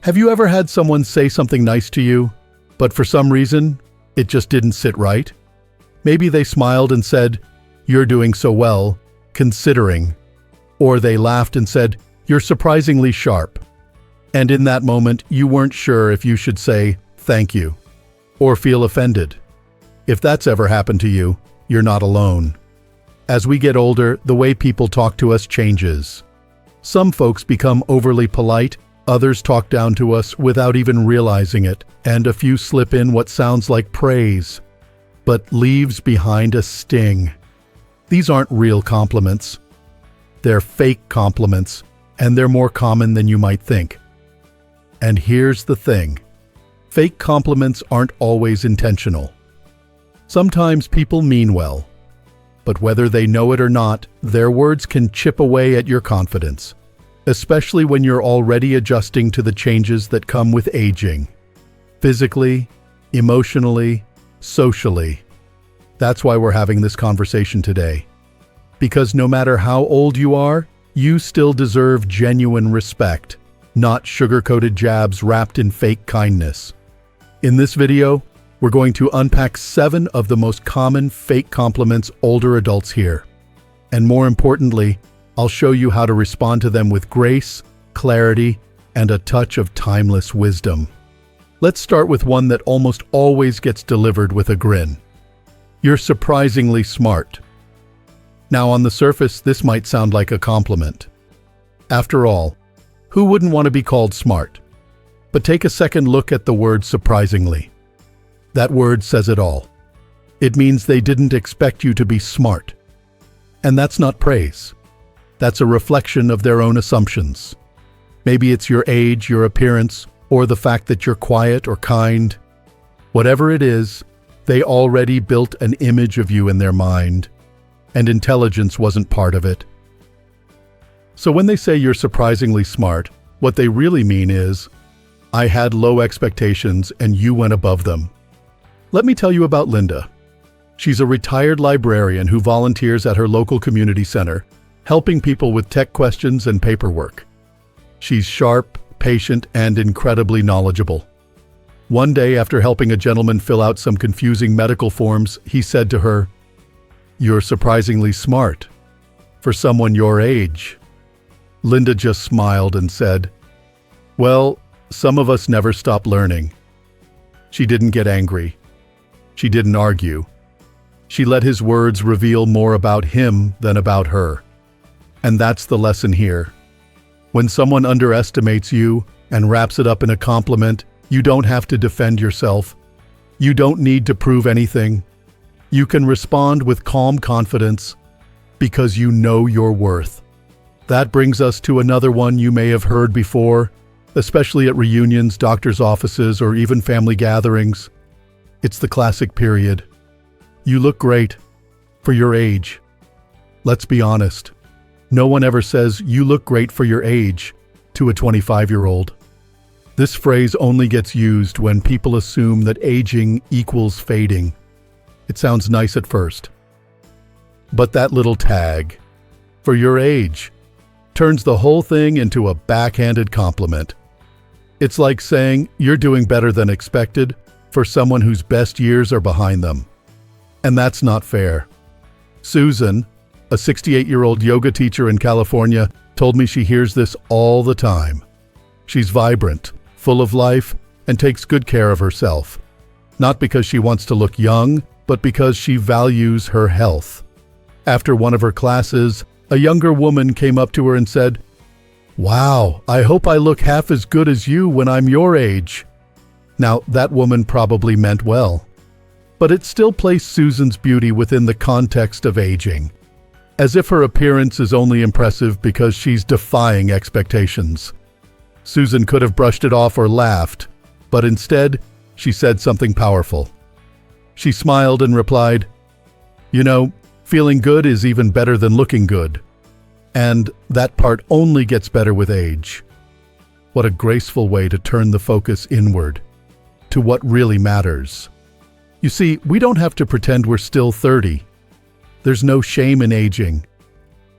Have you ever had someone say something nice to you, but for some reason, it just didn't sit right? Maybe they smiled and said, "You're doing so well, considering." Or they laughed and said, "You're surprisingly sharp." And in that moment, you weren't sure if you should say, "Thank you," or feel offended. If that's ever happened to you, you're not alone. As we get older, the way people talk to us changes. Some folks become overly polite, others talk down to us without even realizing it, and a few slip in what sounds like praise, but leaves behind a sting. These aren't real compliments. They're fake compliments, and they're more common than you might think. And here's the thing. Fake compliments aren't always intentional. Sometimes people mean well, but whether they know it or not, their words can chip away at your confidence, especially when you're already adjusting to the changes that come with aging. Physically, emotionally, socially. That's why we're having this conversation today. Because no matter how old you are, you still deserve genuine respect, not sugar-coated jabs wrapped in fake kindness. In this video, we're going to unpack 7 of the most common fake compliments older adults hear. And more importantly, I'll show you how to respond to them with grace, clarity, and a touch of timeless wisdom. Let's start with one that almost always gets delivered with a grin. "You're surprisingly smart." Now, on the surface, this might sound like a compliment. After all, who wouldn't want to be called smart? But take a second look at the word surprisingly. That word says it all. It means they didn't expect you to be smart. And that's not praise. That's a reflection of their own assumptions. Maybe it's your age, your appearance, or the fact that you're quiet or kind. Whatever it is, they already built an image of you in their mind, and intelligence wasn't part of it. So when they say you're surprisingly smart, what they really mean is, "I had low expectations and you went above them." Let me tell you about Linda. She's a retired librarian who volunteers at her local community center, helping people with tech questions and paperwork. She's sharp, patient, and incredibly knowledgeable. One day, after helping a gentleman fill out some confusing medical forms, he said to her, "You're surprisingly smart for someone your age." Linda just smiled and said, "Well, some of us never stop learning." She didn't get angry. She didn't argue. She let his words reveal more about him than about her. And that's the lesson here. When someone underestimates you and wraps it up in a compliment, you don't have to defend yourself. You don't need to prove anything. You can respond with calm confidence because you know your worth. That brings us to another one you may have heard before, especially at reunions, doctor's offices, or even family gatherings. It's the classic period. "You look great for your age." Let's be honest. No one ever says, "You look great for your age" to a 25-year-old. This phrase only gets used when people assume that aging equals fading. It sounds nice at first. But that little tag, "for your age," turns the whole thing into a backhanded compliment. It's like saying, "You're doing better than expected" for someone whose best years are behind them. And that's not fair. Susan, a 68-year-old yoga teacher in California, told me she hears this all the time. She's vibrant, full of life, and takes good care of herself. Not because she wants to look young, but because she values her health. After one of her classes, a younger woman came up to her and said, "Wow, I hope I look half as good as you when I'm your age." Now, that woman probably meant well, but it still placed Susan's beauty within the context of aging, as if her appearance is only impressive because she's defying expectations. Susan could have brushed it off or laughed, but instead, she said something powerful. She smiled and replied, "You know, feeling good is even better than looking good. And that part only gets better with age." What a graceful way to turn the focus inward, to what really matters. You see, we don't have to pretend we're still 30. There's no shame in aging.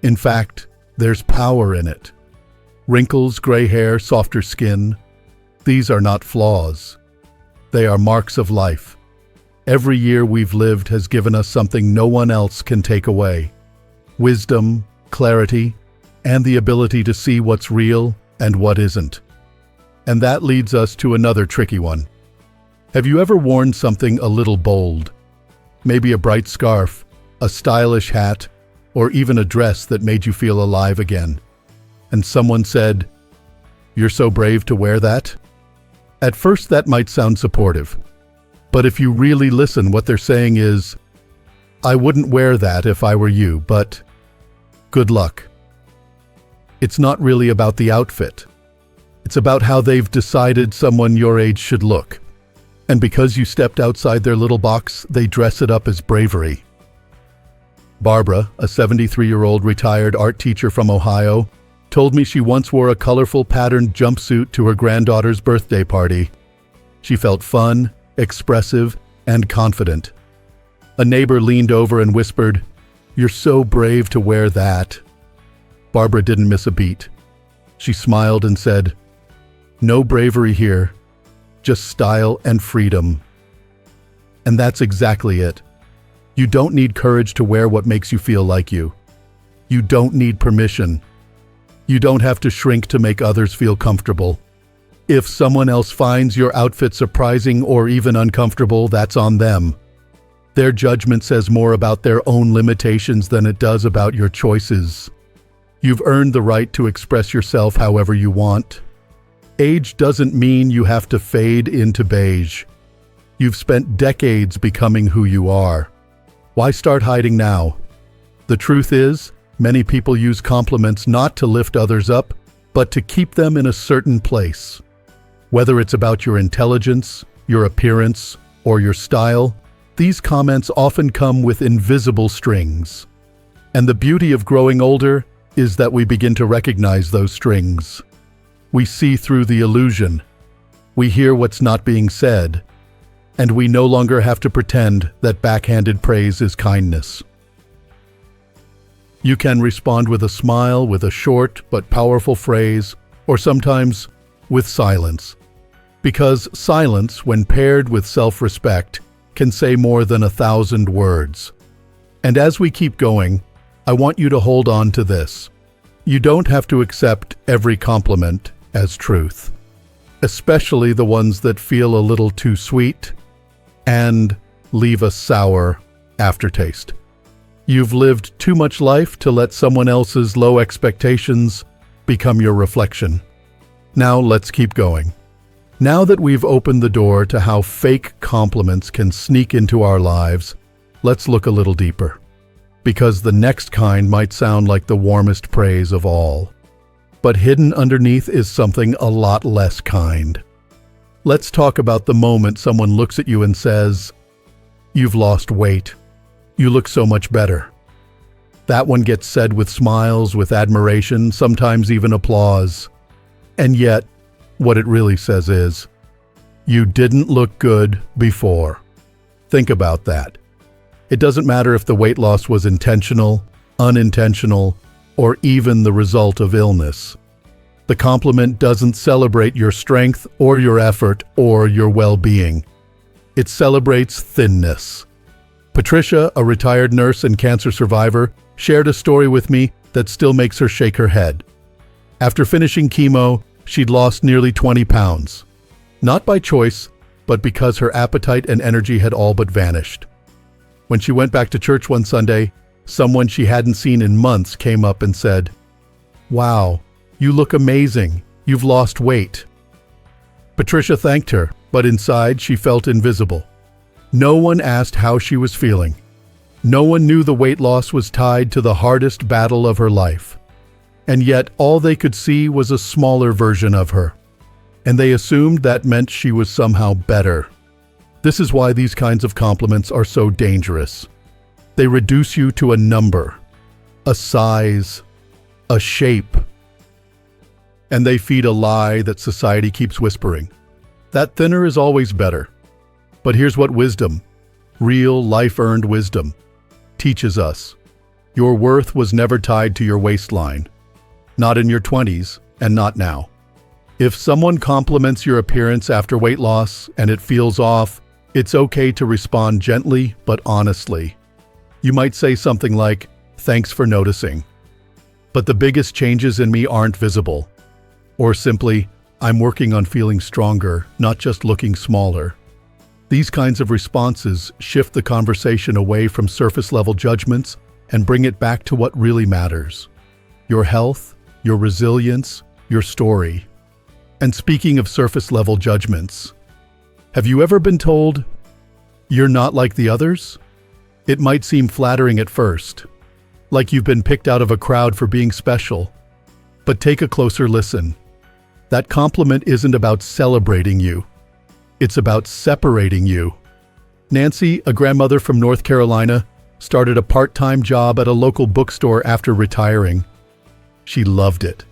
In fact, there's power in it. Wrinkles, gray hair, softer skin. These are not flaws. They are marks of life. Every year we've lived has given us something no one else can take away. Wisdom, clarity, and the ability to see what's real and what isn't. And that leads us to another tricky one. Have you ever worn something a little bold? Maybe a bright scarf, a stylish hat, or even a dress that made you feel alive again. And someone said, "You're so brave to wear that?" At first that might sound supportive. But if you really listen, what they're saying is, "I wouldn't wear that if I were you, but good luck." It's not really about the outfit. It's about how they've decided someone your age should look. And because you stepped outside their little box, they dress it up as bravery. Barbara, a 73-year-old retired art teacher from Ohio, told me she once wore a colorful patterned jumpsuit to her granddaughter's birthday party. She felt fun, expressive, and confident. A neighbor leaned over and whispered, "You're so brave to wear that." Barbara didn't miss a beat. She smiled and said, "No bravery here, just style and freedom." And that's exactly it. You don't need courage to wear what makes you feel like you. You don't need permission. You don't have to shrink to make others feel comfortable. If someone else finds your outfit surprising or even uncomfortable, that's on them. Their judgment says more about their own limitations than it does about your choices. You've earned the right to express yourself however you want. Age doesn't mean you have to fade into beige. You've spent decades becoming who you are. Why start hiding now? The truth is, many people use compliments not to lift others up, but to keep them in a certain place. Whether it's about your intelligence, your appearance, or your style, these comments often come with invisible strings. And the beauty of growing older is that we begin to recognize those strings. We see through the illusion. We hear what's not being said. And we no longer have to pretend that backhanded praise is kindness. You can respond with a smile, with a short but powerful phrase, or sometimes with silence. Because silence, when paired with self-respect, can say more than 1,000 words. And as we keep going, I want you to hold on to this. You don't have to accept every compliment as truth, especially the ones that feel a little too sweet and leave a sour aftertaste. You've lived too much life to let someone else's low expectations become your reflection. Now let's keep going. Now that we've opened the door to how fake compliments can sneak into our lives, let's look a little deeper. Because the next kind might sound like the warmest praise of all. But hidden underneath is something a lot less kind. Let's talk about the moment someone looks at you and says, "You've lost weight. You look so much better." That one gets said with smiles, with admiration, sometimes even applause. And yet, what it really says is, "You didn't look good before." Think about that. It doesn't matter if the weight loss was intentional, unintentional, or even the result of illness. The compliment doesn't celebrate your strength or your effort or your well-being. It celebrates thinness. Patricia, a retired nurse and cancer survivor, shared a story with me that still makes her shake her head. After finishing chemo, she'd lost nearly 20 pounds. Not by choice, but because her appetite and energy had all but vanished. When she went back to church one Sunday, someone she hadn't seen in months came up and said, "Wow, you look amazing. You've lost weight." Patricia thanked her, but inside she felt invisible. No one asked how she was feeling. No one knew the weight loss was tied to the hardest battle of her life. And yet all they could see was a smaller version of her. And they assumed that meant she was somehow better. This is why these kinds of compliments are so dangerous. They reduce you to a number, a size, a shape. And they feed a lie that society keeps whispering. That thinner is always better. But here's what wisdom, real life-earned wisdom, teaches us. Your worth was never tied to your waistline. Not in your 20s, and not now. If someone compliments your appearance after weight loss and it feels off, it's okay to respond gently but honestly. You might say something like, "Thanks for noticing, but the biggest changes in me aren't visible." Or simply, "I'm working on feeling stronger, not just looking smaller." These kinds of responses shift the conversation away from surface-level judgments and bring it back to what really matters: your health, your resilience, your story. And speaking of surface-level judgments, have you ever been told, "You're not like the others"? It might seem flattering at first, like you've been picked out of a crowd for being special. But take a closer listen. That compliment isn't about celebrating you. It's about separating you. Nancy, a grandmother from North Carolina, started a part-time job at a local bookstore after retiring. She loved it.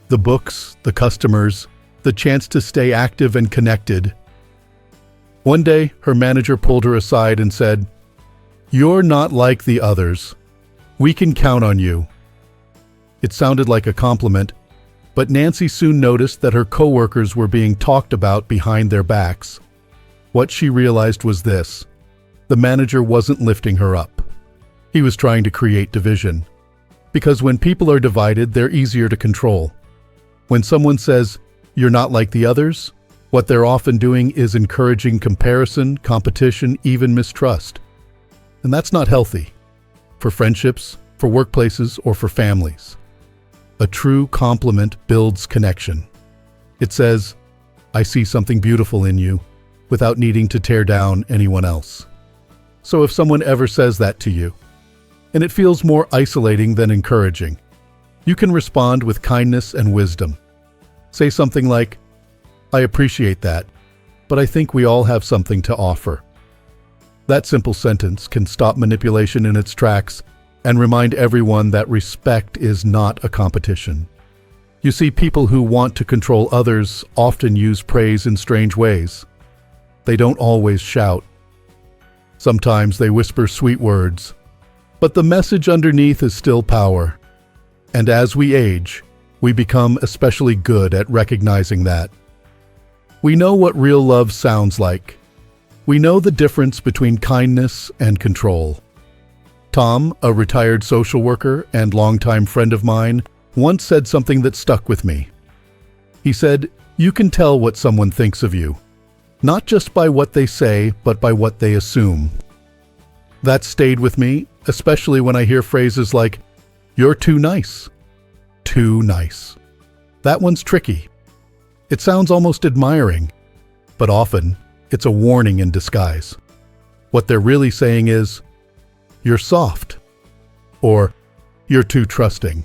The books, the customers, the chance to stay active and connected. One day, her manager pulled her aside and said, "You're not like the others. We can count on you." It sounded like a compliment, but Nancy soon noticed that her coworkers were being talked about behind their backs. What she realized was this: the manager wasn't lifting her up. He was trying to create division. Because when people are divided, they're easier to control. When someone says, "You're not like the others," what they're often doing is encouraging comparison, competition, even mistrust. And that's not healthy for friendships, for workplaces, or for families. A true compliment builds connection. It says, "I see something beautiful in you," without needing to tear down anyone else. So if someone ever says that to you, and it feels more isolating than encouraging, you can respond with kindness and wisdom. Say something like, "I appreciate that, but I think we all have something to offer." That simple sentence can stop manipulation in its tracks and remind everyone that respect is not a competition. You see, people who want to control others often use praise in strange ways. They don't always shout. Sometimes they whisper sweet words, but the message underneath is still power. And as we age, we become especially good at recognizing that. We know what real love sounds like. We know the difference between kindness and control. Tom, a retired social worker and longtime friend of mine, once said something that stuck with me. He said, "You can tell what someone thinks of you, not just by what they say, but by what they assume." That stayed with me, especially when I hear phrases like, "You're too nice." Too nice. That one's tricky. It sounds almost admiring, but often it's a warning in disguise. What they're really saying is, "You're soft," or "You're too trusting,"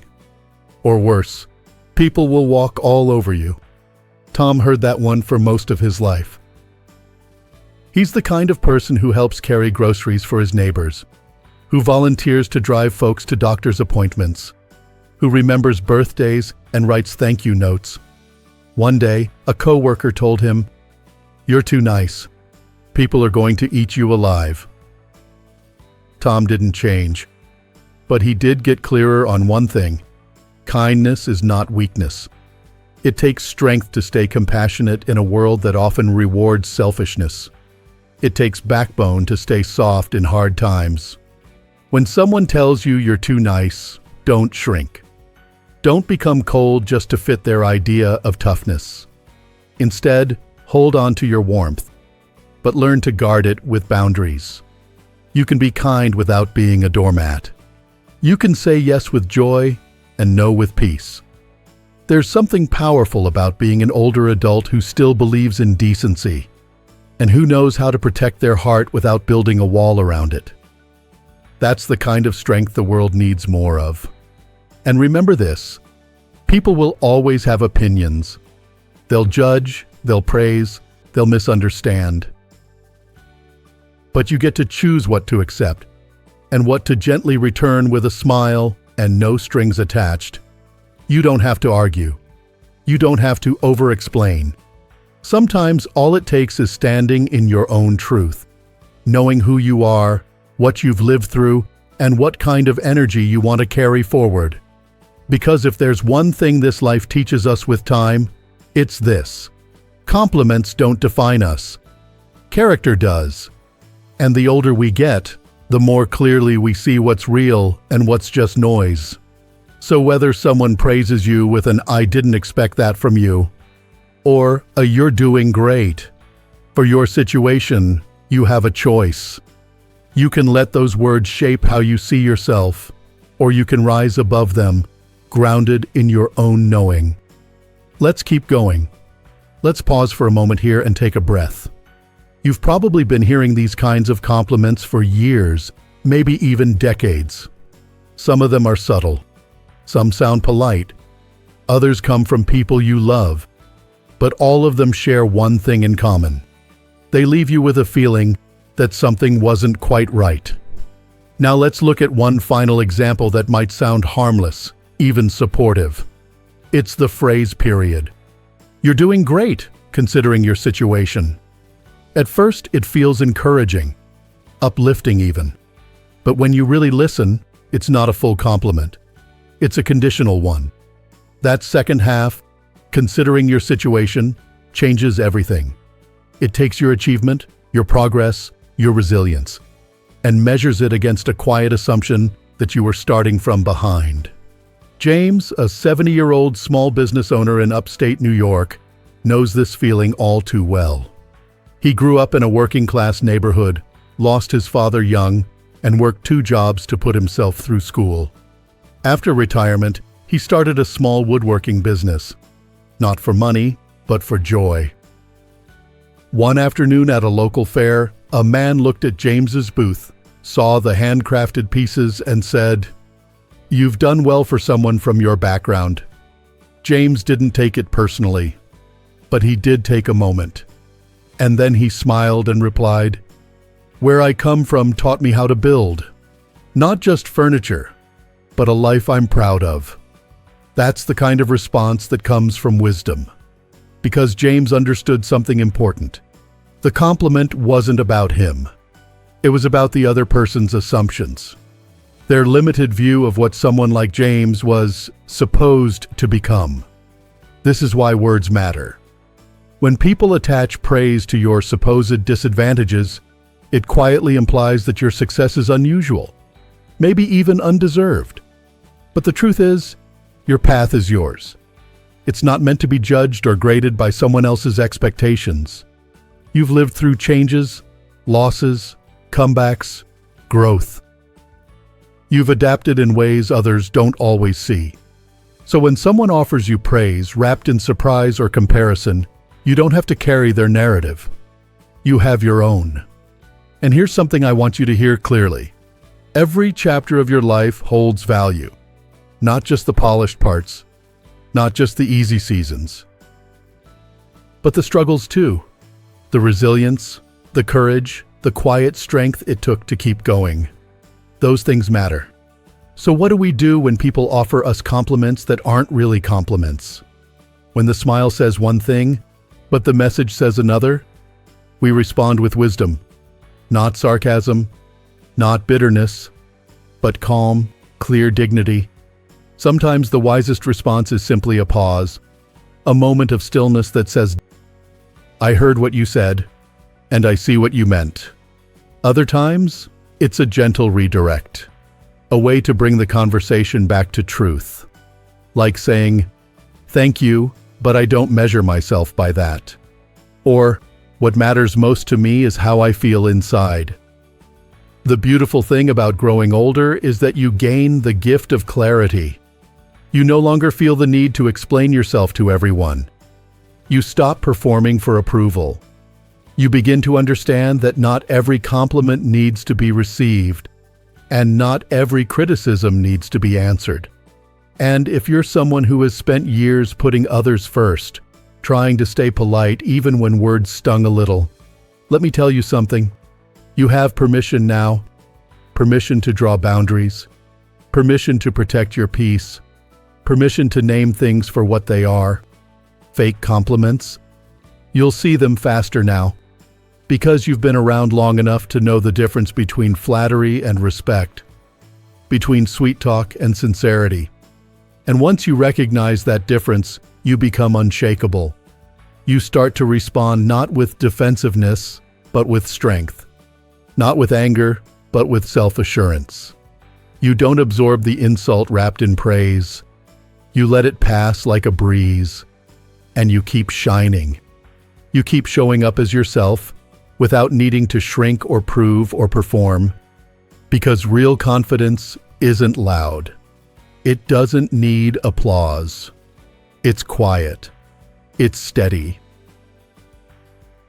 or worse, "People will walk all over you." Tom heard that one for most of his life. He's the kind of person who helps carry groceries for his neighbors, who volunteers to drive folks to doctor's appointments, who remembers birthdays and writes thank you notes. One day, a coworker told him, "You're too nice. People are going to eat you alive." Tom didn't change, but he did get clearer on one thing: kindness is not weakness. It takes strength to stay compassionate in a world that often rewards selfishness. It takes backbone to stay soft in hard times. When someone tells you you're too nice, don't shrink. Don't become cold just to fit their idea of toughness. Instead, hold on to your warmth, but learn to guard it with boundaries. You can be kind without being a doormat. You can say yes with joy and no with peace. There's something powerful about being an older adult who still believes in decency and who knows how to protect their heart without building a wall around it. That's the kind of strength the world needs more of. And remember this: people will always have opinions. They'll judge, they'll praise, they'll misunderstand. But you get to choose what to accept and what to gently return with a smile and no strings attached. You don't have to argue. You don't have to over-explain. Sometimes all it takes is standing in your own truth, knowing who you are, what you've lived through, and what kind of energy you want to carry forward. Because if there's one thing this life teaches us with time, It's this: compliments don't define us. Character does. And the older we get, the more clearly we see what's real and what's just noise. So whether someone praises you with an "I didn't expect that from you," or a "you're doing great," for your situation, you have a choice. You can let those words shape how you see yourself, or you can rise above them, grounded in your own knowing. Let's keep going. Let's pause for a moment here and take a breath. You've probably been hearing these kinds of compliments for years, maybe even decades. Some of them are subtle. Some sound polite. Others come from people you love. But all of them share one thing in common. They leave you with a feeling that something wasn't quite right. Now let's look at one final example that might sound harmless, even supportive. It's the phrase "period." You're doing great, considering your situation. At first, it feels encouraging, uplifting even. But when you really listen, it's not a full compliment. It's a conditional one. That second half, considering your situation, changes everything. It takes your achievement, your progress, your resilience, and measures it against a quiet assumption that you were starting from behind. James, a 70-year-old small business owner in upstate New York, knows this feeling all too well. He grew up in a working-class neighborhood, lost his father young, and worked 2 jobs to put himself through school. After retirement, he started a small woodworking business. Not for money, but for joy. One afternoon at a local fair, a man looked at James's booth, saw the handcrafted pieces, and said, "You've done well for someone from your background." James didn't take it personally, but he did take a moment. And then he smiled and replied, "Where I come from taught me how to build. Not just furniture, but a life I'm proud of." That's the kind of response that comes from wisdom. Because James understood something important. The compliment wasn't about him. It was about the other person's assumptions. Their limited view of what someone like James was supposed to become. This is why words matter. When people attach praise to your supposed disadvantages, it quietly implies that your success is unusual, maybe even undeserved. But the truth is, your path is yours. It's not meant to be judged or graded by someone else's expectations. You've lived through changes, losses, comebacks, growth. You've adapted in ways others don't always see. So when someone offers you praise wrapped in surprise or comparison, you don't have to carry their narrative. You have your own. And here's something I want you to hear clearly. Every chapter of your life holds value. Not just the polished parts, not just the easy seasons, but the struggles too. The resilience, the courage, the quiet strength it took to keep going. Those things matter. So what do we do when people offer us compliments that aren't really compliments? When the smile says one thing, but the message says another, we respond with wisdom. Not sarcasm, not bitterness, but calm, clear dignity. Sometimes the wisest response is simply a pause, a moment of stillness that says, "I heard what you said, and I see what you meant." Other times, it's a gentle redirect, a way to bring the conversation back to truth. Like saying, "Thank you, but I don't measure myself by that." Or, "What matters most to me is how I feel inside." The beautiful thing about growing older is that you gain the gift of clarity. You no longer feel the need to explain yourself to everyone. You stop performing for approval. You begin to understand that not every compliment needs to be received, and not every criticism needs to be answered. And if you're someone who has spent years putting others first, trying to stay polite even when words stung a little, let me tell you something. You have permission now. Permission to draw boundaries. Permission to protect your peace. Permission to name things for what they are. Fake compliments. You'll see them faster now, because you've been around long enough to know the difference between flattery and respect, between sweet talk and sincerity. And once you recognize that difference, you become unshakable. You start to respond not with defensiveness, but with strength. Not with anger, but with self-assurance. You don't absorb the insult wrapped in praise. You let it pass like a breeze, and you keep shining. You keep showing up as yourself without needing to shrink or prove or perform, because real confidence isn't loud. It doesn't need applause. It's quiet. It's steady.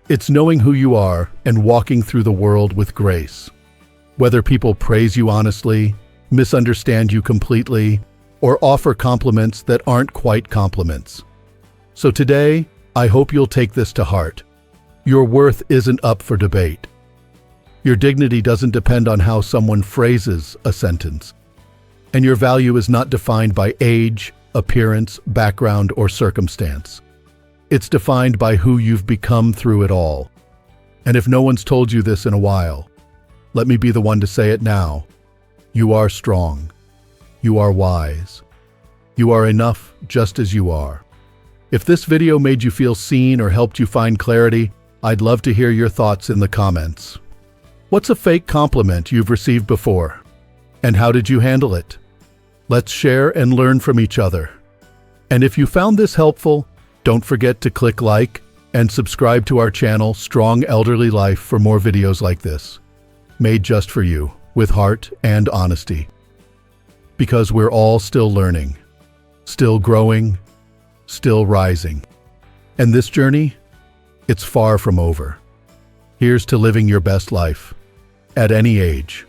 It's knowing who you are and walking through the world with grace. Whether people praise you honestly, misunderstand you completely, or offer compliments that aren't quite compliments. So today, I hope you'll take this to heart. Your worth isn't up for debate. Your dignity doesn't depend on how someone phrases a sentence. And your value is not defined by age, appearance, background, or circumstance. It's defined by who you've become through it all. And if no one's told you this in a while, let me be the one to say it now. You are strong. You are wise. You are enough just as you are. If this video made you feel seen or helped you find clarity, I'd love to hear your thoughts in the comments. What's a fake compliment you've received before? And how did you handle it? Let's share and learn from each other. And if you found this helpful, don't forget to click like and subscribe to our channel, Strong Elderly Life, for more videos like this, made just for you, with heart and honesty. Because we're all still learning, still growing, still rising. And this journey, it's far from over. Here's to living your best life, at any age.